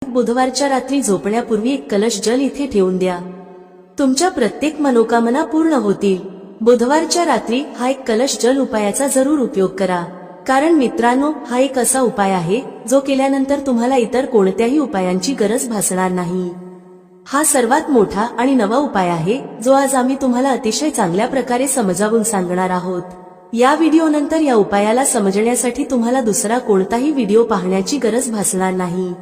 बुधवारच्या रात्री झोपण्यापूर्वी एक कलश जल इथे ठेवून द्या. तुमच्या प्रत्येक मनोकामना पूर्ण होतील. बुधवारच्या रात्री हा एक कलश जल उपायाचा जरूर उपयोग करा. कारण मित्रांनो, हा एक असा उपाय आहे जो केल्यानंतर तुम्हाला इतर कोणत्याही उपायांची गरज भासणार नाही. हा सर्वात मोठा आणि नवा उपाय आहे जो आज आम्ही तुम्हाला अतिशय चांगल्या प्रकारे समजावून सांगणार आहोत. या व्हिडिओनंतर या उपायाला समजण्यासाठी तुम्हाला दुसरा कोणताही व्हिडिओ पाहण्याची गरज भासणार नाही.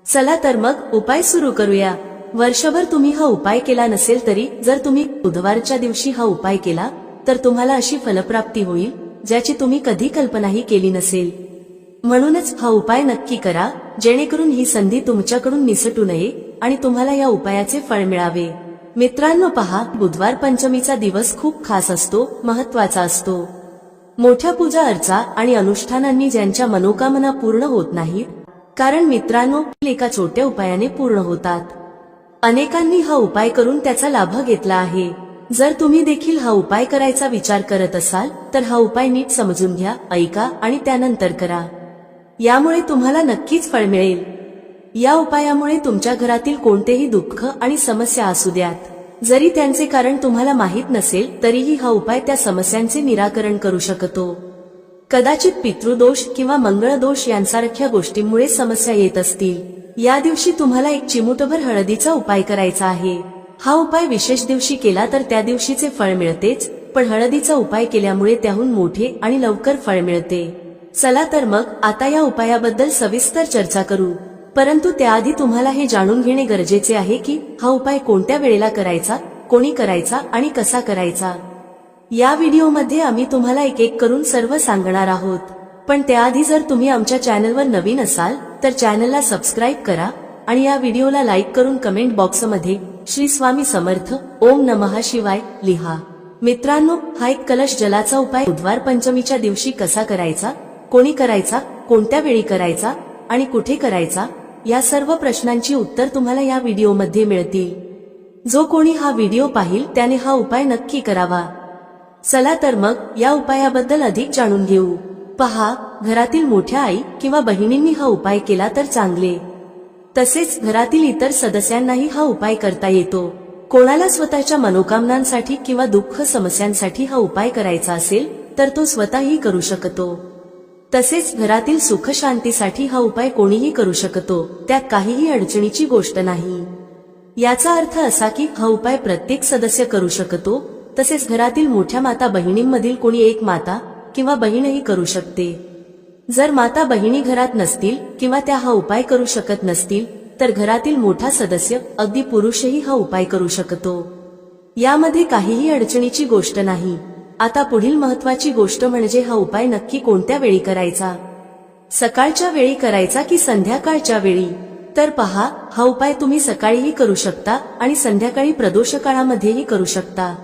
चला तर मग उपाय सुरू करूया. वर्षभर तुम्ही हा उपाय केला नसेल तरी जर तुम्ही बुधवारच्या दिवशी हा उपाय केला तर तुम्हाला अशी फलप्राप्ती होईल ज्याची तुम्ही कधी कल्पनाही केली नसेल. म्हणूनच हा उपाय नक्की करा, जेणेकरून ही संधी तुमच्याकडून निसटू नये आणि तुम्हाला या उपायाचे फळ मिळावे. मित्रांनो पहा, बुधवार पंचमीचा दिवस खूप खास असतो, महत्वाचा असतो. मोठ्या पूजा अर्चा आणि अनुष्ठानांनी ज्यांच्या मनोकामना पूर्ण होत नाहीत, कारण मित्रांनो एका छोट्या उपायाने पूर्ण होतात. अनेकांनी हा उपाय करून त्याचा लाभ घेतला आहे. जर तुम्ही देखील हा उपाय करायचा विचार करत असाल तर हा उपाय नीट समजून घ्या, ऐका आणि त्यानंतर करा. यामुळे तुम्हाला नक्कीच फळ मिळेल. या उपायामुळे तुमच्या घरातील कोणतेही दुःख आणि समस्या असू द्यात, जरी त्यांचे कारण तुम्हाला माहीत नसेल तरीही हा उपाय त्या समस्यांचे निराकरण करू शकतो. कदाचित पितृदोष किंवा मंगळदोष यांसारख्या गोष्टींमुळे समस्या येत असतील. या दिवशी तुम्हाला एक चिमूटभर हळदीचा उपाय करायचा आहे. हा उपाय विशेष दिवशी केला तर त्या दिवशीचे फळ मिळतेच, पण हळदीचा उपाय केल्यामुळे त्याहून मोठे आणि लवकर फळ मिळते. चला तर मग आता या उपायाबद्दल सविस्तर चर्चा करू. परंतु त्याआधी तुम्हाला हे जाणून घेणे गरजेचे आहे की हा उपाय कोणत्या वेळेला करायचा, कोणी करायचा आणि कसा करायचा. या व्हिडिओमध्ये आम्ही तुम्हाला एक एक करून सर्व सांगणार आहोत. पण त्याआधी जर तुम्ही आमच्या चॅनलवर नवीन असाल तर चॅनलला सबस्क्राईब करा आणि या व्हिडिओला लाईक करून कमेंट बॉक्समध्ये श्री स्वामी समर्थ ओम नमः शिवाय लिहा. मित्रांनो, हा एक कलश जलाचा उपाय बुधवार पंचमीच्या दिवशी कसा करायचा, कोणी करायचा, कोणत्या वेळी करायचा आणि कुठे करायचा, या सर्व प्रश्नांची उत्तर तुम्हाला या व्हिडिओमध्ये मिळतील. जो कोणी हा व्हिडिओ पाहिल त्याने हा उपाय नक्की करावा. चला तर मग या उपायाबद्दल अधिक जाणून घेऊ. पहा, घरातील मोठ्या आई किंवा बहिणींनी हा उपाय केला तर चांगले. तसेच घरातील इतर सदस्यांनाही हा उपाय करता येतो. कोणाला स्वतःच्या मनोकामनांसाठी किंवा दुःख समस्यांसाठी हा उपाय करायचा असेल तर तो स्वतःही करू शकतो. तसेच घरातील सुख शांतीसाठी हा उपाय कोणीही करू शकतो, त्यात काहीही अडचणीची गोष्ट नाही. याचा अर्थ असा की हा उपाय प्रत्येक सदस्य करू शकतो. तसेच घरातील मोठ्या माता बहिणींमधील कोणी एक माता किंवा बहीणही करू शकते. जर माता बहिणी घरात नसतील किंवा त्या हा उपाय करू शकत नसतील तर घरातील मोठा सदस्य, अगदी पुरुषही हा उपाय करू शकतो. यामध्ये काहीही अडचणीची गोष्ट नाही. आता पुढील महत्वाची गोष्ट म्हणजे हा उपाय नक्की कोणत्या वेळी करायचा. सकाळच्या वेळी करायचा की संध्याकाळच्या वेळी. तर पहा, हा उपाय तुम्ही सकाळीही करू शकता आणि संध्याकाळी प्रदोषकाळामध्येही करू शकता.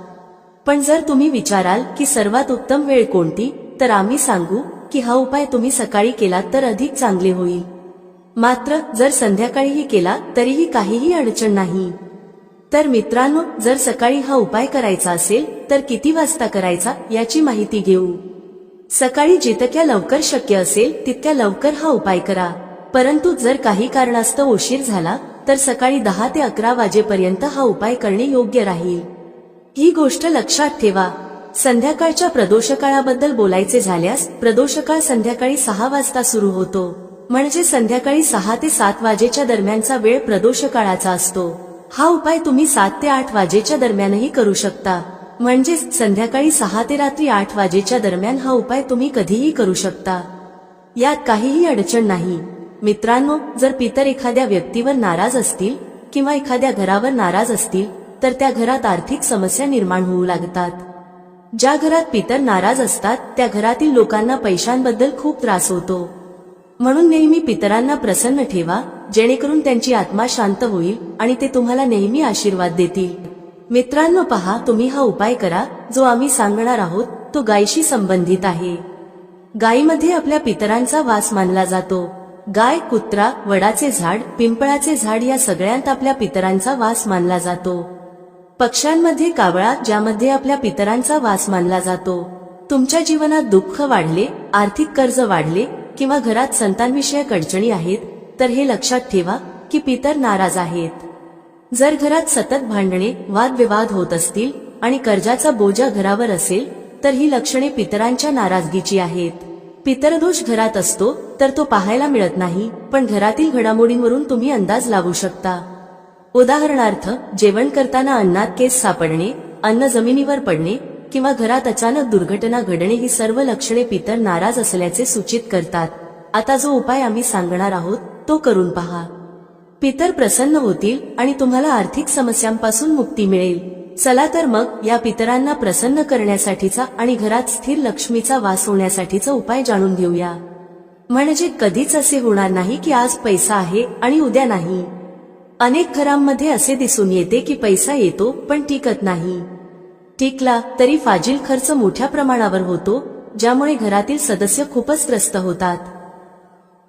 पण जर तुम्ही विचाराल की सर्वात उत्तम वेळ कोणती, तर आम्ही सांगू की हा उपाय तुम्ही सकाळी केलात तर अधिक चांगले होईल. मात्र जर संध्याकाळीही केला तरीही काहीही अडचण नाही. तर मित्रांनो, जर सकाळी हा उपाय करायचा असेल तर किती वाजता करायचा याची माहिती घेऊ. सकाळी जितक्या लवकर शक्य असेल तितक्या लवकर हा उपाय करा. परंतु जर काही कारणास्तव उशीर झाला तर सकाळी 10 ते 11 वाजेपर्यंत हा उपाय करणे योग्य राहील. ही गोष्ट लक्षात ठेवा. संध्याकाळच्या प्रदोषकाळाबद्दल बोलायचे झाल्यास प्रदोषकाळ संध्याकाळी 6 वाजता सुरू होतो. म्हणजे संध्याकाळी 6 ते 7 वाजेच्या दरम्यानचा वेळ प्रदोषकाळाचा असतो. हा उपाय तुम्ही 7 ते 8 वाजेच्या दरम्यानही करू शकता. म्हणजे संध्याकाळी 6 ते रात्री 8 वाजेच्या दरम्यान हा उपाय तुम्ही कधीही करू शकता. यात काहीही अडचण नाही. मित्रांनो, जर पितर एखाद्या व्यक्तीवर नाराज असतील किंवा एखाद्या घरावर नाराज असतील तर त्या घरात आर्थिक समस्या निर्माण होऊ लागतात. ज्या घरात पितर नाराज असतात त्या घरातील लोकांना पैशांबद्दल खूप त्रास होतो. म्हणून नेहमी पितरांना प्रसन्न ठेवा, जेणेकरून त्यांची आत्मा शांत होईल आणि ते तुम्हाला नेहमी आशीर्वाद देतील. मित्रांनो पहा, तुम्ही हा उपाय करा. जो आम्ही सांगणार आहोत तो गायीशी संबंधित आहे. गायीमध्ये आपल्या पितरांचा वास मानला जातो. गाय, कुत्रा, वडाचे झाड, पिंपळाचे झाड या सगळ्यांत आपल्या पितरांचा वास मानला जातो. पक्ष्यांमध्ये कावळा, ज्यामध्ये आपल्या पितरांचा वास मानला जातो. तुमच्या जीवनात दुःख वाढले, आर्थिक कर्ज वाढले किंवा घरात संतानविषयक अडचणी आहेत तर हे लक्षात ठेवा की पितर नाराज आहेत. जर घरात सतत भांडणे वादविवाद होत असतील आणि कर्जाचा बोजा घरावर असेल तर ही लक्षणे पितरांच्या नाराजगीची आहेत. पितरदोष घरात असतो तर तो पाहायला मिळत नाही, पण घरातील घडामोडींवरून तुम्ही अंदाज लावू शकता. उदाहरणार्थ, जेवण करताना अन्नात केस सापडणे, अन्न जमिनीवर पडणे किंवा घरात अचानक दुर्घटना घडणे ही सर्व लक्षणे पितर नाराज असल्याचे सूचित करतात. आता जो उपाय आम्ही सांगणार आहोत तो करून पहा. पितर प्रसन्न होतील आणि तुम्हाला आर्थिक समस्यांपासून मुक्ती मिळेल. चला तर मग या पितरांना प्रसन्न करण्यासाठीचा आणि घरात स्थिर लक्ष्मीचा वास होण्यासाठीचा उपाय जाणून घेऊया. म्हणजे कधीच असे होणार नाही की आज पैसा आहे आणि उद्या नाही. अनेक घरांमध्ये असे दिसून येते की पैसा येतो पण टिकत नाही. टिकला तरी फाजील खर्च मोठ्या प्रमाणावर होतो, ज्यामुळे घरातील सदस्य खूपच त्रस्त होतात.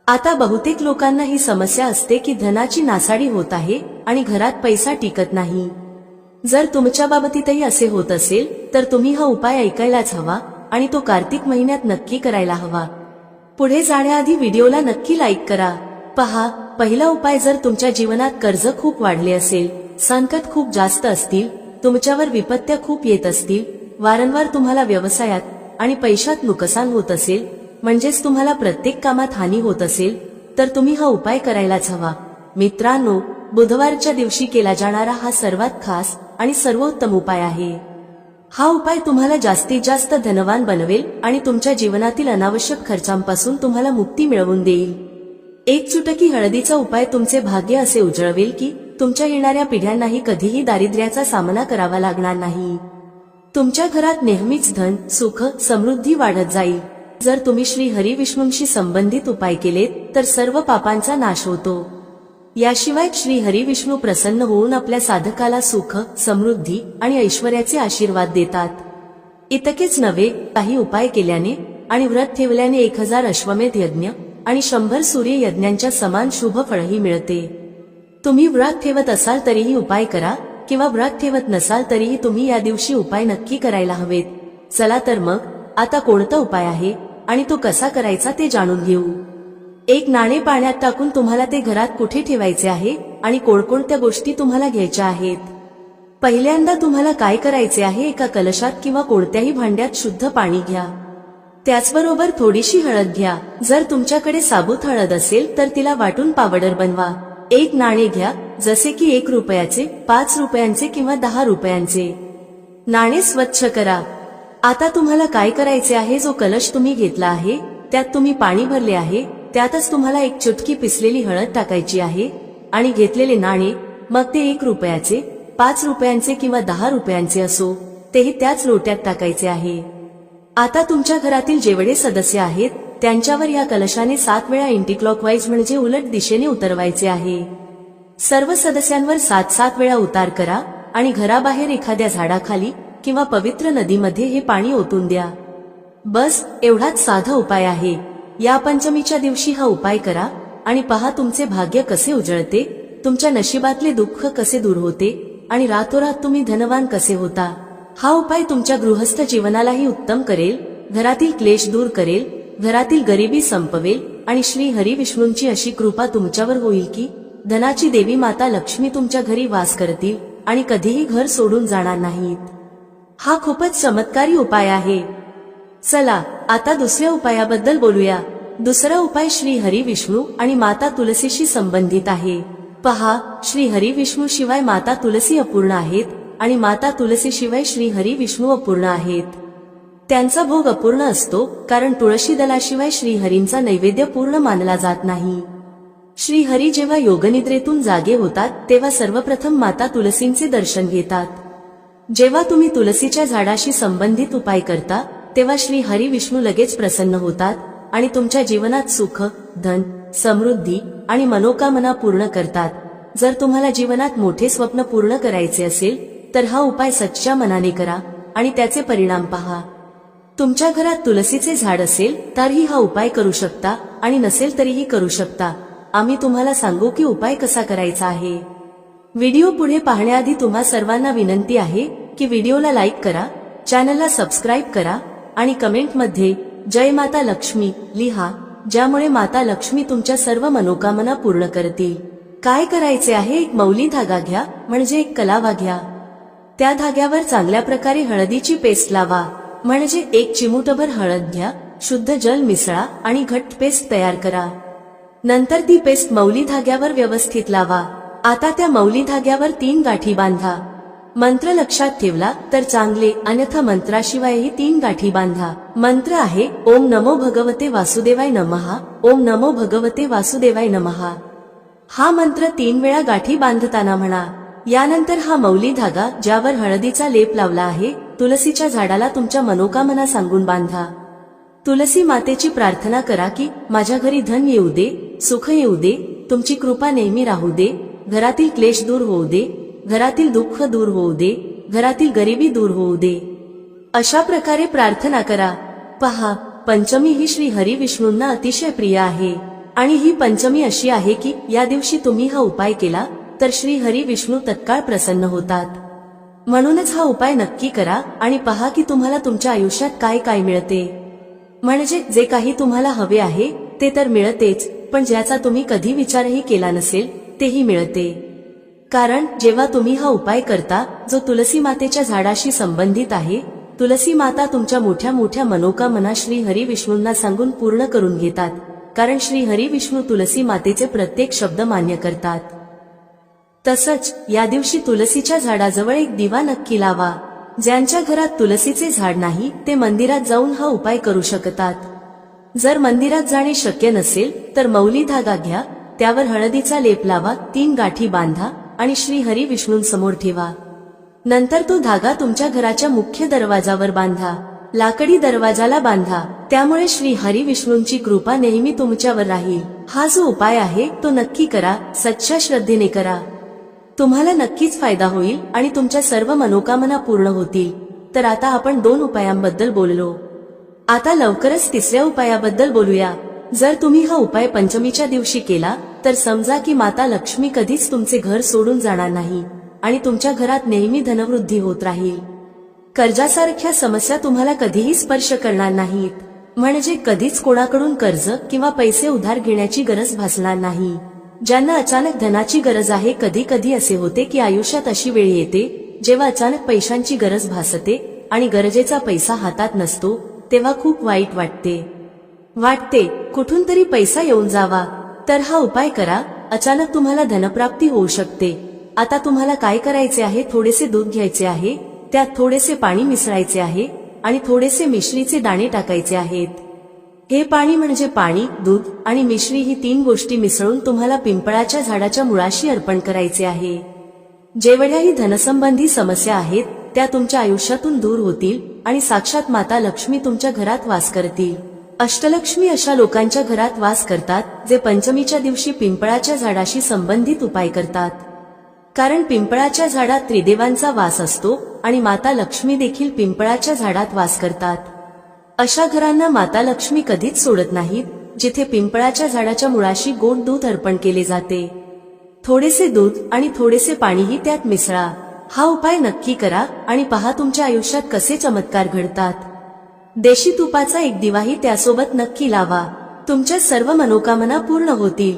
आता बहुतेक लोकांना ही समस्या असते की धनाची नासाडी होत आहे आणि घरात पैसा टिकत नाही. जर तुमच्या बाबतीतही असे होत असेल तर तुम्ही हा उपाय ऐकायलाच हवा आणि तो कार्तिक महिन्यात नक्की करायला हवा. पुढे जाण्याआधी व्हिडिओला नक्की लाईक करा. पहा, पहिला उपाय, जर तुमच्या जीवनात कर्ज खूप वाढले असेल, संकट खूप जास्त असतील, तुमच्यावर विपत्त्या खूप येत असतील, वारंवार तुम्हाला व्यवसायात आणि पैशात नुकसान होत असेल, म्हणजेच तुम्हाला प्रत्येक कामात हानी होत असेल, तर तुम्ही हा उपाय करायलाच हवा. मित्रांनो, बुधवारच्या दिवशी केला जाणारा हा सर्वात खास आणि सर्वोत्तम उपाय आहे. हा उपाय तुम्हाला जास्तीत जास्त धनवान बनवेल आणि तुमच्या जीवनातील अनावश्यक खर्चांपासून तुम्हाला मुक्ती मिळवून देईल. एक चुटकी हळदीचा उपाय तुमचे भाग्य असे उजळवेल की तुमच्या येणाऱ्या पिढ्यांनाही कधीही दारिद्र्याचा सामना करावा लागणार नाही. तुमच्या घरात नेहमीच धन, सुख, समृद्धी वाढत जाईल. जर तुम्ही श्री हरी विष्णूंशी संबंधित उपाय केलेत तर सर्व पापांचा नाश होतो. याशिवाय श्री हरी विष्णू प्रसन्न होऊन आपल्या साधकाला सुख, समृद्धी आणि ऐश्वर्याचे आशीर्वाद देतात. इतकेच नव्हे, काही उपाय केल्याने आणि व्रत ठेवल्याने 1000 अश्वमेध यज्ञ आणि 100 सूर्य यज्ञांच्या समान शुभ फळही मिळते. तुम्ही व्रत ठेवत असाल तरीही उपाय करा किंवा व्रत ठेवत नसाल तरीही तुम्ही या दिवशी उपाय नक्की करायला हवेत. चला तर मग आता कोणता उपाय आहे आणि तो कसा करायचा ते जाणून घेऊ. एक नाणे पाण्यात टाकून तुम्हाला ते घरात कुठे ठेवायचे आहे आणि कोणकोणत्या गोष्टी तुम्हाला घ्यायच्या आहेत. पहिल्यांदा तुम्हाला काय करायचे आहे, एका कलशात किंवा कोणत्याही भांड्यात शुद्ध पाणी घ्या. त्याचबरोबर थोडीशी हळद घ्या. जर तुमच्याकडे साबूत हळद असेल तर तिला वाटून पावडर बनवा. एक नाणे घ्या, जसे की 1 रुपयाचे, 5 रुपयांचे किंवा 10 रुपयांचे. नाणे स्वच्छ करा. आता तुम्हाला काय करायचे आहे, जो कलश तुम्ही घेतला आहे त्यात तुम्ही पाणी भरले आहे, त्यातच तुम्हाला 1 चुटकी पिसलेली हळद टाकायची आहे आणि घेतलेले नाणे, मग ते 1 रुपयाचे, 5 रुपयांचे किंवा 10 रुपयांचे असो, तेही त्याच लोट्यात टाकायचे आहे. आता तुमच्या घरातील जेवढे सदस्य आहेत त्यांच्यावर या कलशाने 7 वेळा अँटीक्लॉकवाईज म्हणजे उलट दिशेने उतरवायचे आहे. सर्व सदस्यांवर 7-7 वेळा उतार करा आणि घराबाहेर एखाद्या झाडाखाली किंवा पवित्र नदीमध्ये हे पाणी ओतून द्या. बस एवढाच साधा उपाय आहे. या पंचमीच्या दिवशी हा उपाय करा आणि पहा तुमचे भाग्य कसे उजळते, तुमच्या नशिबातले दुःख कसे दूर होते आणि रातोरात तुम्ही धनवान कसे होता. हा उपाय तुमच्या गृहस्थ जीवनालाही उत्तम करेल, घरातील क्लेश दूर करेल, घरातील गरिबी संपवेल आणि श्री हरी विष्णूंची अशी कृपा तुमच्यावर होईल की धनाची देवी माता लक्ष्मी तुमच्या घरी वास करतील आणि कधीही घर सोडून जाणार नाहीत. हा खूपच चमत्कारी उपाय आहे. चला आता दुसऱ्या उपायाबद्दल बोलूया. दुसरा उपाय श्री हरी विष्णू आणि माता तुलसीशी संबंधित आहे. पहा, श्री हरी विष्णू शिवाय माता तुलसी अपूर्ण आहेत आणि माता तुलसी शिवाय श्री हरी विष्णू अपूर्ण आहेत. त्यांचा भोग अपूर्ण असतो कारण तुळशी दलाशिवाय श्रीहरींचा नैवेद्य पूर्ण मानला जात नाही. श्रीहरी जेव्हा योगनिद्रेतून जागे होतात तेव्हा सर्वप्रथम माता तुलसींचे दर्शन घेतात. जेव्हा तुम्ही तुलसीच्या झाडाशी संबंधित उपाय करता तेव्हा श्री हरी विष्णू लगेच प्रसन्न होतात आणि तुमच्या जीवनात सुख, धन, समृद्धी आणि मनोकामना पूर्ण करतात. जर तुम्हाला जीवनात मोठे स्वप्न पूर्ण करायचे असेल तर हा उपाय सच्च्या मनाने करा आणि त्याचे परिणाम पहा. तुमच्या घरात तुलसीचे झाड असेल तरीही हा उपाय करू शकता आणि नसेल तरीही करू शकता. आम्ही तुम्हाला सांगू की उपाय कसा करायचा आहे. व्हिडिओ पुढे पाहण्याआधी तुम्हा सर्वांना विनंती आहे की व्हिडिओला लाईक करा, चॅनलला सबस्क्राईब करा आणि कमेंटमध्ये जय माता लक्ष्मी लिहा, ज्यामुळे माता लक्ष्मी तुमच्या सर्व मनोकामना पूर्ण करतील. काय करायचे आहे, एक मौली धागा घ्या म्हणजे एक कलावा घ्या. त्या धाग्यावर चांगल्या प्रकारे हळदीची पेस्ट लावा. म्हणजे एक चिमूटभर हळद घ्या, शुद्ध जल मिसळा आणि घट्ट पेस्ट तयार करा. नंतर ती पेस्ट मौली धाग्यावर व्यवस्थित लावा. आता त्या मौली धाग्यावर 3 गाठी बांधा. मंत्र लक्षात ठेवला तर चांगले, अन्यथा मंत्राशिवायही 3 गाठी बांधा. मंत्र आहे ओम नमो भगवते वासुदेवाय नमः, ओम नमो भगवते वासुदेवाय नमः. हा मंत्र 3 वेळा गाठी बांधताना म्हणा. यानंतर हा मौली धागा ज्यावर हळदीचा लेप लावला आहे, तुलसीच्या झाडाला तुमच्या मनोकामना सांगून बांधा. तुलसी मातेची प्रार्थना करा की माझ्या घरी धन येऊ दे, सुख येऊ दे, तुमची कृपा नेहमी राहू दे, घरातील क्लेश दूर होऊ दे, घरातील दुःख दूर होऊ दे, घरातील गरिबी दूर होऊ दे. अशा प्रकारे प्रार्थना करा. पहा, पंचमी ही श्री हरी विष्णूंना अतिशय प्रिय आहे आणि ही पंचमी अशी आहे की या दिवशी तुम्ही हा उपाय केला तर श्री हरी विष्णू तत्काळ प्रसन्न होतात. म्हणूनच हा उपाय नक्की करा आणि पहा की तुम्हाला तुमच्या आयुष्यात काय काय मिळते. म्हणजे जे काही तुम्हाला हवे आहे ते तर मिळतेच, पण ज्याचा तुम्ही कधी विचारही केला नसेल तेही मिळते. कारण जेव्हा तुम्ही हा उपाय करता जो तुलसी मातेच्या झाडाशी संबंधित आहे, तुलसी माता तुमच्या मोठ्या मोठ्या मनोकामना श्री हरी विष्णूंना सांगून पूर्ण करून घेतात. कारण श्री हरी विष्णू तुलसी मातेचे प्रत्येक शब्द मान्य करतात. तसंच या दिवशी तुलसीच्या झाडाजवळ एक दिवा नक्की लावा. ज्यांच्या घरात तुलसीचे झाड नाही ते मंदिरात जाऊन हा उपाय करू शकतात. जर मंदिरात जाणे शक्य नसेल तर मौली धागा घ्या, त्यावर हळदीचा लेप लावा, 3 गाठी बांधा आणि श्री हरी विष्णूंसमोर ठेवा. नंतर तो धागा तुमच्या घराच्या मुख्य दरवाजावर बांधा. लाकडी दरवाजाला बांधा. त्यामुळे श्री हरी विष्णूंची कृपा नेहमी तुमच्यावर राहील. हा जो उपाय आहे तो नक्की करा, सच्च्या श्रद्धेने करा. तुम्हाला नक्कीच फायदा होईल आणि तुमच्या सर्व मनोकामना पूर्ण होतील. तर आता आपण 2 उपायांबद्दल बोललो. आता लवकरच 3ऱ्या उपायाबद्दल बोलूया. जर तुम्ही हा उपाय पंचमीच्या दिवशी केला तर समजा की माता लक्ष्मी कधीच तुमचे घर सोडून जाणार नाही आणि तुमच्या घरात नेहमी धनवृद्धी होत राहील. कर्जासारख्या समस्या तुम्हाला कधीही स्पर्श करणार नाहीत. म्हणजे कधीच कोणाकडून कर्ज किंवा पैसे उधार घेण्याची गरज भासणार नाही. ज्यांना अचानक धनाची गरज आहे, कधी कधी असे होते की आयुष्यात अशी वेळ येते जेव्हा अचानक पैशांची गरज भासते आणि गरजेचा पैसा हातात नसतो, तेव्हा खूप वाईट वाटते कुठून तरी पैसा येऊन जावा. तर हा उपाय करा, अचानक तुम्हाला धनप्राप्ती होऊ शकते. आता तुम्हाला काय करायचे आहे, थोडेसे दूध घ्यायचे आहे, त्यात थोडेसे पाणी मिसळायचे आहे आणि थोडेसे मिश्रीचे दाणे टाकायचे आहेत. हे पाणी म्हणजे पाणी, दूध आणि मिश्री ही 3 गोष्टी मिसळून तुम्हाला पिंपळाच्या झाडाच्या मुळाशी अर्पण करायचे आहे. जेवढ्याही धनसंबंधी समस्या आहेत त्या तुमच्या आयुष्यातून दूर होतील आणि साक्षात माता लक्ष्मी तुमच्या घरात वास करतील. अष्टलक्ष्मी अशा लोकांच्या घरात वास करतात जे पंचमीच्या दिवशी पिंपळाच्या झाडाशी संबंधित उपाय करतात. कारण पिंपळाच्या झाडात त्रिदेवांचा वास असतो आणि माता लक्ष्मी देखील पिंपळाच्या झाडात वास करतात. अशा घरांना माता लक्ष्मी कधीच सोडत नाहीत जिथे पिंपळाच्या झाडाच्या मुळाशी गोड दूध अर्पण केले जाते. थोडेसे दूध आणि थोडेसे पाणीही त्यात मिसळा. हा उपाय नक्की करा आणि पहा तुमच्या आयुष्यात कसे चमत्कार घडतात. देशी तुपाचा एक दिवाही त्यासोबत नक्की लावा. तुमच्या सर्व मनोकामना पूर्ण होतील.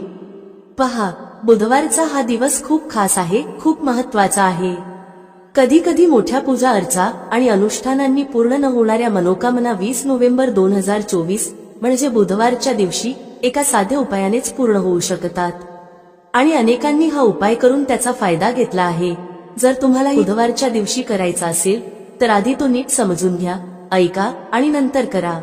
पहा, बुधवारचा हा दिवस खूप खास आहे, खूप महत्वाचा आहे. कधी कधी मोठ्या पूजा अर्चा आणि अनुष्ठानांनी पूर्ण न होणाऱ्या मनोकामना 20 नोव्हेंबर 2024 म्हणजे बुधवारच्या दिवशी एका साध्या उपायानेच पूर्ण होऊ शकतात. आणि अनेकांनी हा उपाय करून त्याचा फायदा घेतला आहे. जर तुम्हाला बुधवारच्या दिवशी करायचा असेल तर आधी तो नीट समजून घ्या, ऐका आणि नंतर करा.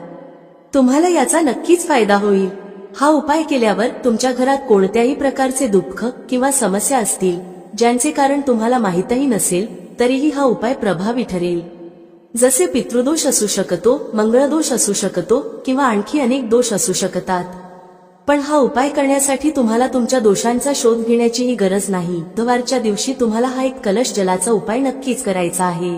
तुम्हाला याचा नक्कीच फायदा होईल. हा उपाय केल्यावर तुमच्या घरात कोणत्याही प्रकारचे दुःख किंवा समस्या असतील ज्यांचे कारण तुम्हाला माहीतही नसेल तरीही हा उपाय प्रभावी ठरेल. जसे पितृदोष असू शकतो, मंगळदोष असू शकतो किंवा आणखी अनेक दोष असू शकतात. पण हा उपाय करण्यासाठी तुम्हाला तुमच्या दोषांचा शोध घेण्याचीही गरज नाही. बुधवारच्या दिवशी तुम्हाला हा एक कलश जलाचा उपाय नक्कीच करायचा आहे.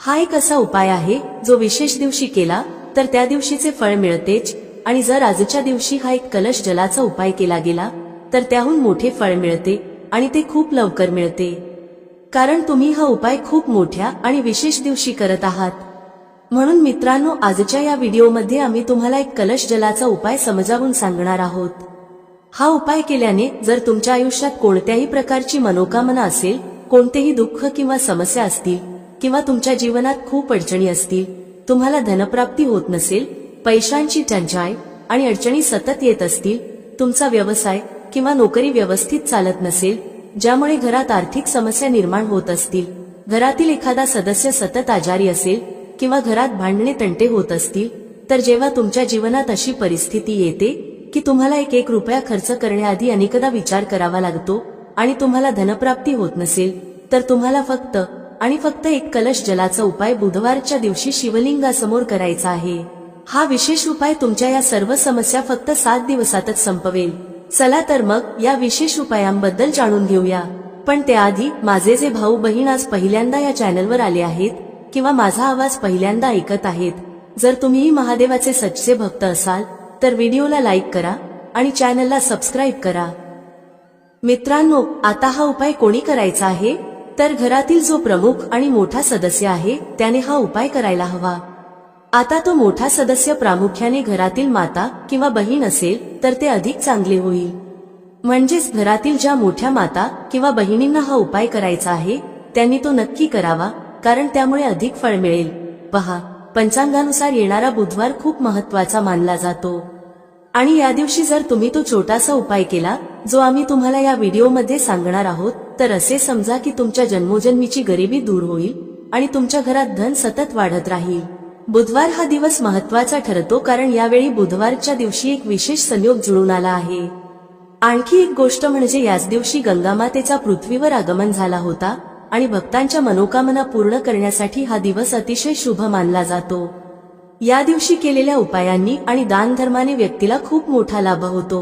हा एक असा उपाय आहे जो विशेष दिवशी केला तर त्या दिवशीचे फळ मिळतेच, आणि जर आजच्या दिवशी हा एक कलश जलाचा उपाय केला गेला तर त्याहून मोठे फळ मिळते आणि ते खूप लवकर मिळते. कारण तुम्ही हा उपाय खूप मोठ्या आणि विशेष दिवशी करत आहात. म्हणून मित्रांनो, आजच्या या व्हिडिओमध्ये आम्ही तुम्हाला एक कलश जलाचा उपाय समजावून सांगणार आहोत. हा उपाय केल्याने जर तुमच्या आयुष्यात कोणत्याही प्रकारची मनोकामना असेल, कोणतेही दुःख किंवा समस्या असतील किंवा तुमच्या जीवनात खूप अडचणी असतील, तुम्हाला धनप्राप्ती होत नसेल, पैशांची टंचाई आणि अडचणी सतत येत असतील, तुमचा व्यवसाय किंवा नोकरी व्यवस्थित चालत नसेल, ज्यामुळे घरात आर्थिक समस्या निर्माण होत असतील, घरातील एखादा सदस्य सतत आजारी असेल किंवा घरात भांडणे तंटे होत असतील, तर जेव्हा तुमच्या जीवनात अशी परिस्थिती येते की तुम्हाला एक रुपया खर्च करण्याआधी अनेकदा विचार करावा लागतो आणि तुम्हाला धनप्राप्ती होत नसेल, तर तुम्हाला फक्त आणि फक्त एक कलश जलाचा उपाय बुधवारच्या दिवशी शिवलिंगासमोर करायचा आहे. हा विशेष उपाय तुमच्या या सर्व समस्या फक्त 7 दिवसातच संपवेल. चला तर मग या विशेष उपायांबद्दल जाणून घेऊया. पण त्याआधी माझे जे भाऊ बहीण आज पहिल्यांदा या चॅनलवर आले आहेत किंवा माझा आवाज पहिल्यांदा ऐकत आहेत, जर तुम्हीही महादेवाचे सच्चे भक्त असाल तर व्हिडिओला लाईक करा आणि चॅनलला सबस्क्राईब करा. मित्रांनो, आता हा उपाय कोणी करायचा आहे, तर घरातील जो प्रमुख आणि मोठा सदस्य आहे त्याने हा उपाय करायला हवा. आता तो मोठा सदस्य प्रामुख्याने घरातील माता किंवा बहीण असेल तर ते अधिक चांगले होईल. म्हणजेच घरातील ज्या मोठ्या माता किंवा बहिणींना हा उपाय करायचा आहे त्यांनी तो नक्की करावा, कारण त्यामुळे अधिक फळ मिळेल. पहा, पंचांगानुसार येणारा बुधवार खूप महत्वाचा मानला जातो आणि या दिवशी जर तुम्ही तो छोटासा उपाय केला जो आम्ही तुम्हाला या व्हिडिओमध्ये सांगणार आहोत, तर असे समजा की तुमच्या जन्मोजन्मीची गरिबी दूर होईल आणि तुमच्या घरात धन सतत वाढत राहील. बुधवार हा दिवस महत्वाचा ठरतो कारण यावेळी बुधवारच्या दिवशी एक विशेष संयोग जुळून आला आहे. आणखी एक गोष्ट म्हणजे याच दिवशी गंगामातेचा पृथ्वीवर आगमन झाला होता आणि भक्तांच्या मनोकामना पूर्ण करण्यासाठी हा दिवस अतिशय शुभ मानला जातो. या दिवशी केलेल्या उपायांनी आणि दानधर्माने व्यक्तीला खूप मोठा लाभ होतो.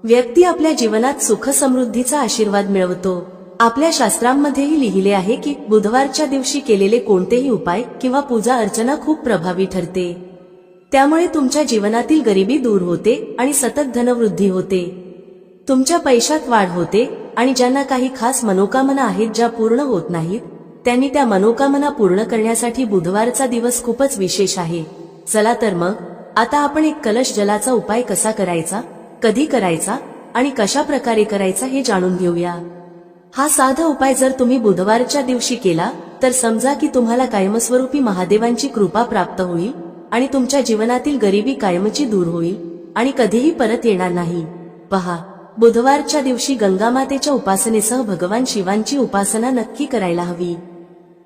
व्यक्ती आपल्या जीवनात सुख समृद्धीचा आशीर्वाद मिळवतो. आपल्या शास्त्रांमध्येही लिहिले आहे की बुधवारच्या दिवशी केलेले कोणतेही उपाय किंवा पूजा अर्चना खूप प्रभावी ठरते. त्यामुळे तुमच्या जीवनातील गरिबी दूर होते आणि सतत धनवृद्धी होते. तुमच्या पैशात वाढ होते आणि ज्यांना काही खास मनोकामना आहेत ज्या पूर्ण होत नाहीत, त्यांनी त्या मनोकामना पूर्ण करण्यासाठी बुधवारचा दिवस खूपच विशेष आहे. चला तर मग आता आपण एक कलश जलाचा उपाय कसा करायचा, कधी करायचा आणि कशा प्रकारे करायचा हे जाणून घेऊया. हा साधा उपाय जर तुम्ही बुधवारच्या दिवशी केला तर समजा की तुम्हाला कायमस्वरूपी महादेवांची कृपा प्राप्त होईल आणि तुमच्या जीवनातील गरिबी कायमची दूर होईल आणि कधीही परत येणार नाही. पहा, बुधवारच्या दिवशी गंगामातेच्या उपासनेसह भगवान शिवांची उपासना नक्की करायला हवी,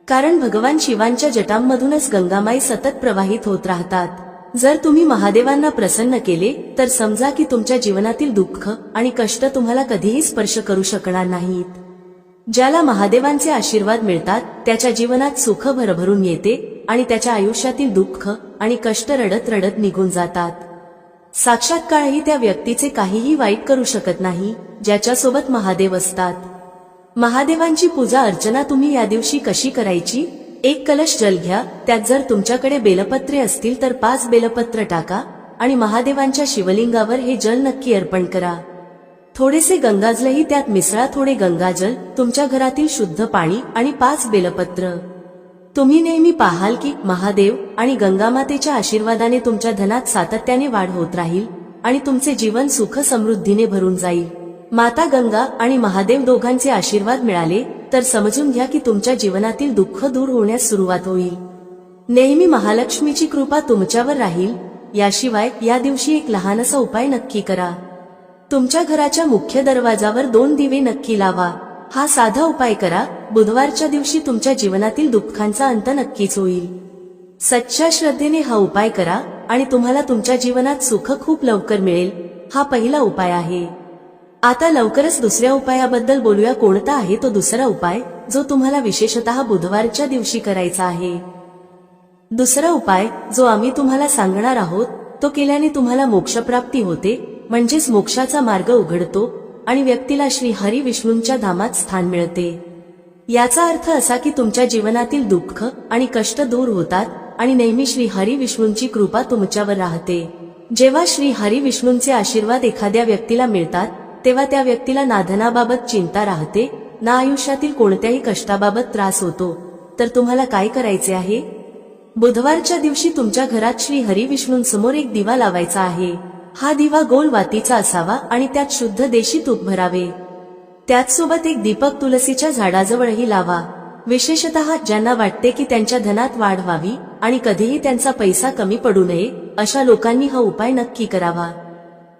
कारण भगवान शिवांच्या जटांमधूनच गंगामाई सतत प्रवाहित होत राहतात. जर तुम्ही महादेवांना प्रसन्न केले तर समजा की तुमच्या जीवनातील दुःख आणि कष्ट तुम्हाला कधीही स्पर्श करू शकणार नाहीत. ज्याला महादेवांचे आशीर्वाद मिळतात त्याच्या जीवनात सुख भरभरून येते आणि त्याच्या आयुष्यातील दुःख आणि कष्ट रडत रडत निघून जातात. साक्षात काळही त्या व्यक्तीचे काहीही वाईट करू शकत नाही ज्याच्यासोबत महादेव असतात. महादेवांची पूजा अर्चना तुम्ही या दिवशी कशी करायची? एक कलश जल घ्या, त्यात जर तुमच्याकडे बेलपत्रे असतील तर 5 बेलपत्र टाका आणि महादेवांच्या शिवलिंगावर हे जल नक्की अर्पण करा. थोडेसे गंगाजलही त्यात मिसळा. थोडे गंगाजल, तुमच्या घरातील शुद्ध पाणी आणि 5 बेलपत्र. तुम्ही नेहमी पाहाल की महादेव आणि गंगामातेच्या आशीर्वादाने तुमच्या धनात सातत्याने वाढ होत राहील आणि तुमचे जीवन सुख समृद्धीने भरून जाईल. माता गंगा आणि महादेव दोघांचे आशीर्वाद मिळाले तर समजून घ्या की तुमच्या जीवनातील दुःख दूर होण्यास सुरुवात होईल. नेहमी महालक्ष्मीची कृपा तुमच्यावर राहील. याशिवाय या दिवशी एक लहानसा उपाय नक्की करा. तुमच्या घराच्या मुख्य दरवाजावर 2 दिवे नक्की लावा. हा साधा उपाय करा. बुधवारच्या दिवशी तुमच्या जीवनातील दुःखांचा अंत नक्कीच होईल. सच्च्या श्रद्धेने हा उपाय करा आणि तुम्हाला तुमच्या जीवनात सुख खूप लवकर मिळेल. हा पहिला उपाय आहे. आता लवकरच दुसऱ्या उपायाबद्दल बोलूया. कोणता आहे तो दुसरा उपाय जो तुम्हाला विशेषतः बुधवारच्या दिवशी करायचा आहे? दुसरा उपाय जो आम्ही तुम्हाला सांगणार आहोत तो केल्याने तुम्हाला मोक्षप्राप्ती होते, म्हणजेच मोक्षाचा मार्ग उघडतो आणि व्यक्तीला श्री हरी विष्णूंच्या धामात स्थान मिळते. याचा अर्थ असा की तुमच्या जीवनातील दुःख आणि कष्ट दूर होतात आणि नेहमी श्री हरी विष्णूंची कृपा तुमच्यावर राहते. जेव्हा श्री हरी विष्णूंचे आशीर्वाद एखाद्या व्यक्तीला मिळतात तेव्हा त्या व्यक्तीला ना धनाबाबत चिंता राहते, ना आयुष्यातील कोणत्याही कष्टाबाबत त्रास होतो. तर तुम्हाला काय करायचे आहे? बुधवारच्या दिवशी तुमच्या घरात श्री हरी विष्णूंसमोर एक दिवा लावायचा आहे. हा दिवा गोल वातीचा असावा आणि त्यात शुद्ध देशी तूप भरावे. त्याचसोबत एक दीपक तुलसीच्या झाडाजवळही लावा. विशेषतः ज्यांना वाटते की त्यांच्या धनात वाढ व्हावी आणि कधीही त्यांचा पैसा कमी पडू नये अशा लोकांनी हा उपाय नक्की करावा.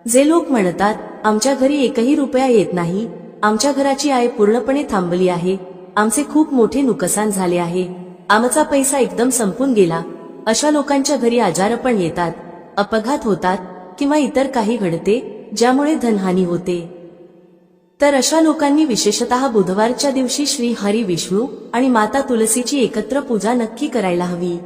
जे लोक म्हणतात आमच्या घरी एकही रुपया येत नाही, आमच्या घराची आय पूर्णपणे थांबली आहे, आमचे खूप मोठे नुकसान झाले आहे, आमचा पैसा एकदम संपून गेला, अशा लोकांच्या घरी आजार पण येतात, अपघात होतात किंवा इतर काही घडते ज्यामुळे धनहानी होते. तर अशा लोकांनी विशेषतः बुधवारच्या दिवशी श्री हरी विष्णू आणि माता तुलसीची एकत्र पूजा नक्की करायला हवी.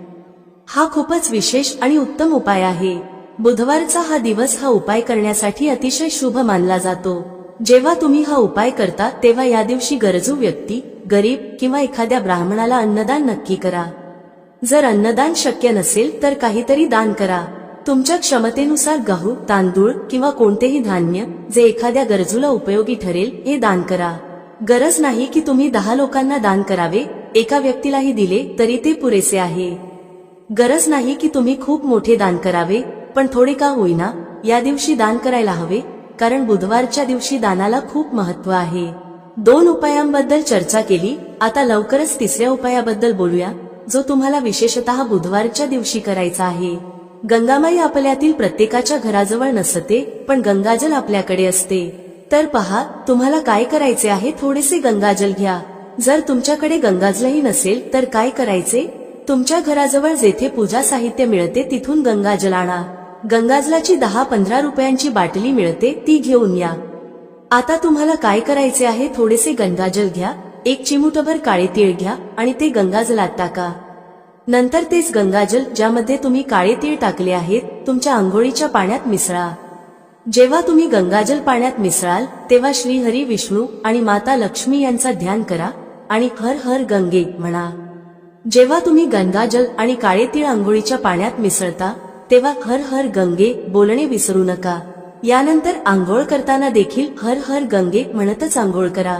हा खूपच विशेष आणि उत्तम उपाय आहे. बुधवारचा हा दिवस हा उपाय करण्यासाठी अतिशय शुभ मानला जातो. जेव्हा तुम्ही हा उपाय करता तेव्हा या दिवशी गरजू व्यक्ती, गरीब किंवा एखाद्या ब्राह्मणाला अन्नदान नक्की करा. जर अन्नदान शक्य नसेल तर काहीतरी दान करा. तुमच्या क्षमतेनुसार गहू, तांदूळ किंवा कोणतेही धान्य जे एखाद्या गरजूला उपयोगी ठरेल हे दान करा. गरज नाही की तुम्ही 10 लोकांना दान करावे, एका व्यक्तीलाही दिले तरी ते पुरेसे आहे. गरज नाही की तुम्ही खूप मोठे दान करावे, पण थोडे का होईना या दिवशी दान करायला हवे, कारण बुधवारच्या दिवशी दानाला खूप महत्त्व आहे. 2 उपायांबद्दल चर्चा केली, आता लवकरच तिसऱ्या उपायाबद्दल बोलूया, जो तुम्हाला विशेषतः बुधवारच्या दिवशी करायचा आहे. गंगामाई आपल्यातील प्रत्येकाच्या घराजवळ नसते, पण गंगाजल आपल्याकडे असते. तर पहा, तुम्हाला काय करायचे आहे, थोडेसे गंगाजल घ्या. जर तुमच्याकडे गंगाजलही नसेल तर काय करायचे, तुमच्या घराजवळ जेथे पूजा साहित्य मिळते तिथून गंगाजल आणा. गंगाजलाची 10-15 रुपयांची बाटली मिळते, ती घेऊन या. आता तुम्हाला काय करायचे आहे, थोडेसे गंगाजल घ्या, 1 चिमूटभर काळे तीळ घ्या आणि ते गंगाजलात टाका. नंतर तेच गंगाजल ज्यामध्ये तुम्ही काळे तीळ टाकले आहेत तुमच्या आंघोळीच्या पाण्यात मिसळा. जेव्हा तुम्ही गंगाजल पाण्यात मिसळाल तेव्हा श्री हरी विष्णू आणि माता लक्ष्मी यांचा ध्यान करा आणि हर हर गंगे म्हणा. जेव्हा तुम्ही गंगाजल आणि काळे तीळ आंघोळीच्या पाण्यात मिसळता तेव्हा हर हर गंगे बोलणे विसरू नका. यानंतर आंघोळ करताना देखील हर हर गंगे म्हणतच आंघोळ करा.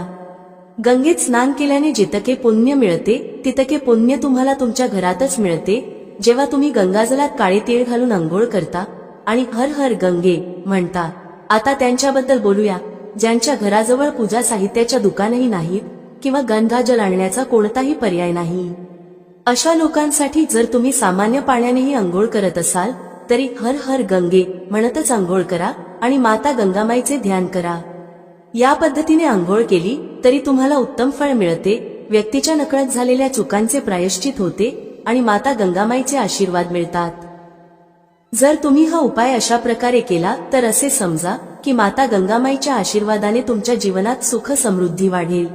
गंगेत स्नान केल्याने जितके पुण्य मिळते तितके पुण्य तुम्हाला तुमच्या घरातच मिळते. जेव्हा तुम्ही गंगाजलात काळे तीळ घालून आंघोळ करता आणि हर हर गंगे म्हणता. आता त्यांच्याबद्दल बोलूया ज्यांच्या घराजवळ पूजा साहित्याच्या दुकानही नाहीत किंवा गंगाजल आणण्याचा कोणताही पर्याय नाही. अशा लोकांसाठी जर तुम्ही सामान्य पाण्यानेही आंघोळ करत असाल तरी हर हर गंगे म्हणतच आंघोळ करा आणि माता गंगामाईचे ध्यान करा. या पद्धतीने आंघोळ केली तरी तुम्हाला उत्तम फळ मिळते, व्यक्तीच्या नकळत झालेल्या चुकांचे प्रायश्चित होते आणि माता गंगामाईचे आशीर्वाद मिळतात. जर तुम्ही हा उपाय अशा प्रकारे केला तर असे समजा की माता गंगामाईच्या आशीर्वादाने तुमच्या जीवनात सुख समृद्धी वाढेल.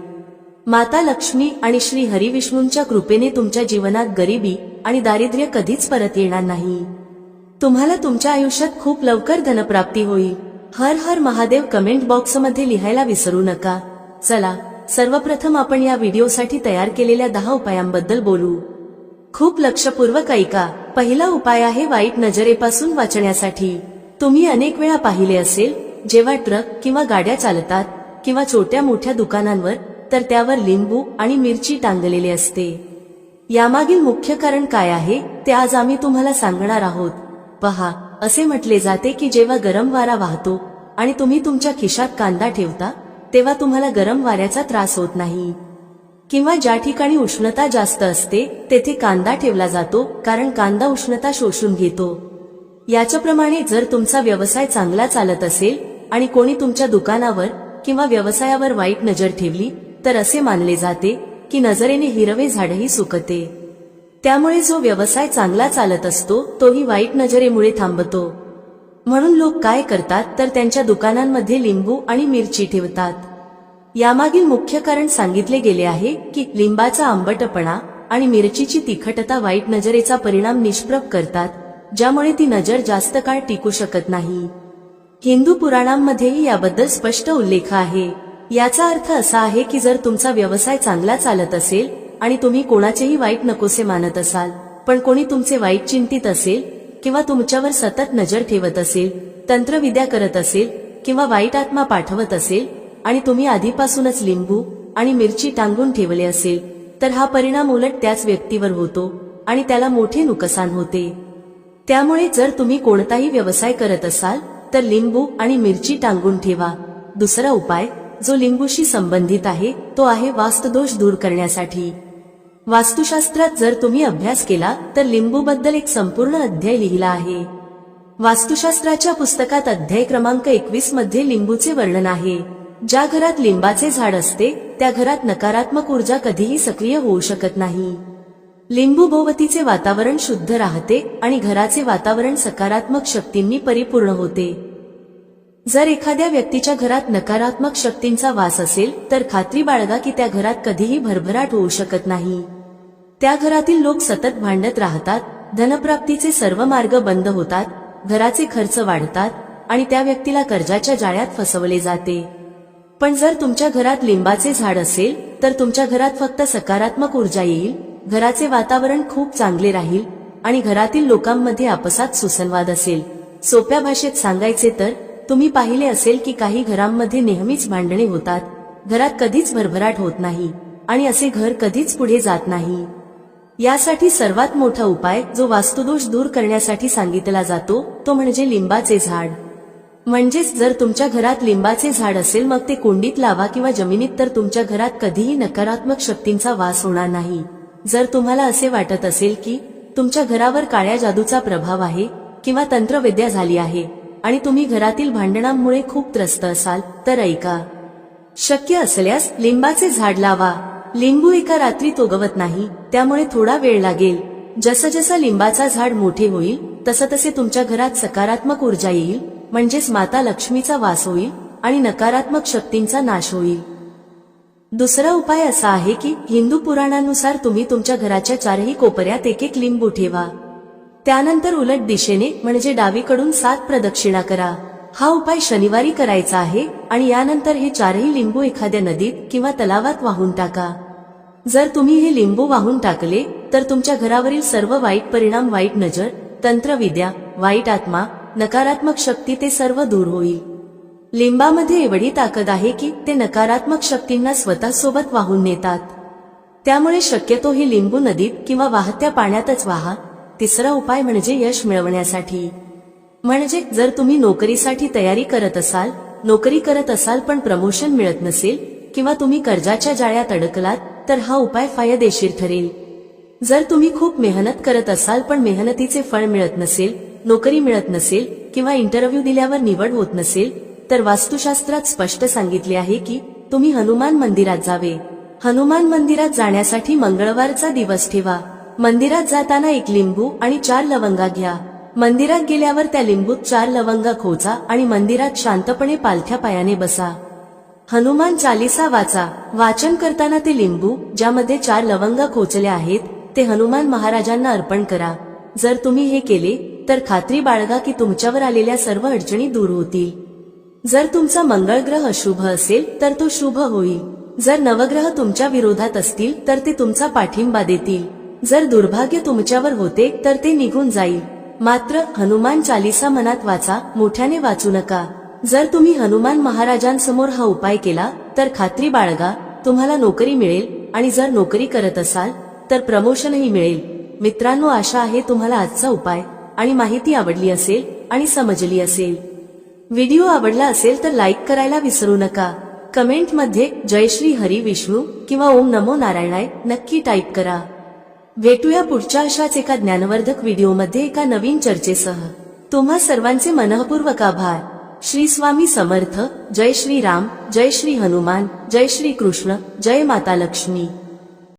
माता लक्ष्मी आणि श्री हरिविष्णूंच्या कृपेने तुमच्या जीवनात गरिबी आणि दारिद्र्य कधीच परत येणार नाही. तुम्हाला तुमच्या आयुष्यात खूप लवकर धनप्राप्ती होईल. हर हर महादेव कमेंट बॉक्समध्ये लिहायला विसरू नका. चला सर्वप्रथम आपण या व्हिडिओसाठी तयार केलेल्या 10 उपायांबद्दल बोलू. खूप लक्षपूर्वक ऐका. पहिला उपाय आहे वाईट नजरेपासून वाचण्यासाठी. तुम्ही अनेक वेळा पाहिले असेल जेव्हा ट्रक किंवा गाड्या चालतात किंवा छोट्या मोठ्या दुकानांवर तर त्यावर लिंबू आणि मिरची टांगलेली असते. यामागील मुख्य कारण काय आहे ते आज आम्ही तुम्हाला सांगणार आहोत. पहा, असे म्हटले जाते की जेव्हा गरम वारा वाहतो आणि तुम्ही तुमच्या खिशात कांदा ठेवता तेव्हा तुम्हाला गरम वाऱ्याचा त्रास होत नाही. किंवा ज्या ठिकाणी उष्णता जास्त असते तेथे कांदा ठेवला जातो कारण कांदा उष्णता शोषून घेतो. याच्याप्रमाणे जर तुमचा व्यवसाय चांगला चालत असेल आणि कोणी तुमच्या दुकानावर किंवा व्यवसायावर वाईट नजर ठेवली तर असे मानले जाते की नजरेने हिरवे झाडही सुकते. त्यामुळे जो व्यवसाय चांगला चालत असतो तोही वाईट नजरेमुळे थांबतो. म्हणून लोक काय करतात तर त्यांच्या दुकानांमध्ये लिंबू आणि मिरची ठेवतात. यामागील मुख्य कारण सांगितले गेले आहे की लिंबाचा आंबटपणा आणि मिरचीची तिखटता वाईट नजरेचा परिणाम निष्प्रभ करतात, ज्यामुळे ती नजर जास्त काळ टिकू शकत नाही. हिंदू पुराणांमध्येही याबद्दल स्पष्ट उल्लेख आहे. याचा अर्थ असा आहे की जर तुमचा व्यवसाय चांगला चालत असेल आणि तुम्ही कोणाचेही वाईट नकोसे मानत असाल, पण कोणी तुमचे वाईट चिंतित असेल किंवा तुमच्यावर सतत नजर ठेवत असेल, तंत्रविद्या करत असेल किंवा वाईट आत्मा पाठवत असेल आणि तुम्ही आधीपासूनच लिंबू आणि मिरची टांगून ठेवले असेल तर हा परिणाम उलट त्याच व्यक्तीवर होतो आणि त्याला मोठे नुकसान होते. त्यामुळे जर तुम्ही कोणताही व्यवसाय करत असाल तर लिंबू आणि मिरची टांगून ठेवा. दुसरा उपाय जो लिंबूशी संबंधित आहे तो आहे वास्तुदोष दूर करण्यासाठी. वास्तुशास्त्रात जर तुम्ही अभ्यास केला तर लिंबूबद्दल एक संपूर्ण अध्याय लिहिला आहे. वास्तुशास्त्राच्या पुस्तकात अध्याय क्रमांक 21 मध्ये लिंबूचे वर्णन आहे. ज्या घरात लिंबाचे झाड असते त्या घरात नकारात्मक ऊर्जा कधीही सक्रिय होऊ शकत नाही. लिंबू भोवतीचे वातावरण शुद्ध राहते आणि घराचे वातावरण सकारात्मक शक्तींनी परिपूर्ण होते. जर एखाद्या व्यक्तीच्या घरात नकारात्मक शक्तींचा वास असेल तर खात्री बाळगा की त्या घरात कधीही भरभराट होऊ शकत नाही. त्या घरातील लोक सतत भांडत राहतात, धनप्राप्तीचे सर्व मार्ग बंद होतात, घराचे खर्च वाढतात आणि त्या व्यक्तीला कर्जाच्या जाळ्यात फसवले जाते. पण जर तुमच्या घरात लिंबाचे झाड असेल तर तुमच्या घरात फक्त सकारात्मक ऊर्जा येईल, घराचे वातावरण खूप चांगले राहील आणि घरातील लोकांमध्ये आपसात सुसंवाद असेल. सोप्या भाषेत सांगायचे तर तुम्ही पाहिले असेल की काही घरांमध्ये नेहमीच भांडणे होतात, घरात कधीच भरभराट होत नाही आणि असे घर कधीच पुढे जात नाही. यासाठी सर्वात मोठा उपाय जो वास्तुदोष दूर करण्यासाठी सांगितला जातो तो म्हणजे लिंबाचे झाड. म्हणजेच जर तुमच्या घरात लिंबाचे झाड असेल मग ते कुंडीत लावा किंवा जमिनीत, तर तुमच्या घरात कधीही नकारात्मक शक्तींचा वास होणार नाही. जर तुम्हाला असे वाटत असेल की तुमच्या घरावर काळ्या जादूचा प्रभाव आहे किंवा तंत्रविद्या झाली आहे आणि तुम्ही घरातील भांडणांमुळे खूप त्रस्त असाल तर ऐका. शक्य असल्यास लिंबाचे झाड लावा. लिंबू एका रात्रीत उगवत नाही, त्यामुळे थोडा वेळ लागेल. जसं जसं लिंबाचा झाड मोठे होईल तसं तसे तुमच्या घरात सकारात्मक ऊर्जा येईल, म्हणजेच माता लक्ष्मीचा वास होईल आणि नकारात्मक शक्तींचा नाश होईल. दुसरा उपाय असा आहे की हिंदू पुराणानुसार तुम्ही तुमच्या घराच्या चारही कोपऱ्यात एक एक लिंबू ठेवा. त्यानंतर उलट दिशेने म्हणजे डावीकडून 7 प्रदक्षिणा करा. हा उपाय शनिवारी करायचा आहे आणि यानंतर हे चारही लिंबू एखाद्या नदीत किंवा तलावात वाहून टाका. जर तुम्ही हे लिंबू वाहून टाकले तर तुमच्या घरावरील सर्व वाईट परिणाम, वाईट नजर, तंत्रविद्या, वाईट आत्मा, नकारात्मक शक्ती ते सर्व दूर होईल. लिंबामध्ये एवढी ताकद आहे की ते नकारात्मक शक्तींना स्वतःसोबत वाहून नेतात. त्यामुळे शक्यतो हे लिंबू नदीत किंवा वाहत्या पाण्यातच वाहा. तिसरा उपाय म्हणजे यश मिळवण्यासाठी. म्हणजे जर तुम्ही नोकरीसाठी तयारी करत असाल पण प्रमोशन मिळत नसेल किंवा तुम्ही कर्जाच्या जाळ्यात अडकलात तर हा उपाय फायदेशीर ठरेल. जर तुम्ही खूप मेहनत करत असाल पण मेहनतीचे फळ मिळत नसेल, नोकरी मिळत नसेल किंवा इंटरव्ह्यू दिल्यावर निवड होत नसेल तर वास्तुशास्त्रात स्पष्ट सांगितले आहे की तुम्ही हनुमान मंदिरात जावे. हनुमान मंदिरात जाण्यासाठी मंगळवारचा दिवस ठेवा. मंदिरात जाताना 1 लिंबू आणि 4 लवंगा घ्या. मंदिरात गेल्यावर त्या लिंबूत 4 लवंगा खोचा आणि मंदिरात शांतपणे पालथ्या पायाने बसा. हनुमान चालीसा वाचा. वाचन करताना ते लिंबू ज्यामध्ये 4 लवंगा खोचल्या आहेत ते हनुमान महाराजांना अर्पण करा. जर तुम्ही हे केले तर खात्री बाळगा की तुमच्यावर आलेल्या सर्व अडचणी दूर होतील. जर तुमचा मंगळ ग्रह अशुभ असेल तर तो शुभ होईल. जर नवग्रह तुमच्या विरोधात असतील तर ते तुमचा पाठिंबा देतील. जर दुर्भाग्य तुमच्यावर होते तर ते निघून जाईल. मात्र हनुमान चालीसा मनात वाचा, मोठ्याने वाचू नका. जर तुम्ही हनुमान महाराजांसमोर हा उपाय केला तर खात्री बाळगा तुम्हाला नोकरी मिळेल आणि जर नोकरी करत असाल तर प्रमोशनही मिळेल. मित्रांनो, आशा आहे तुम्हाला आजचा उपाय आणि माहिती आवडली असेल आणि समजली असेल. व्हिडिओ आवडला असेल तर लाईक करायला विसरू नका. कमेंटमध्ये जय श्री हरी विष्णू किंवा ओम नमो नारायणाय नक्की टाईप करा. भेटूया पुढच्या अशाच एका ज्ञानवर्धक व्हिडिओमध्ये एका नवीन चर्चेसह. तुम्हा सर्वांचे मनःपूर्वक आभार. श्री स्वामी समर्थ. जय श्री राम, जय श्री हनुमान, जय श्री कृष्ण, जय माता लक्ष्मी.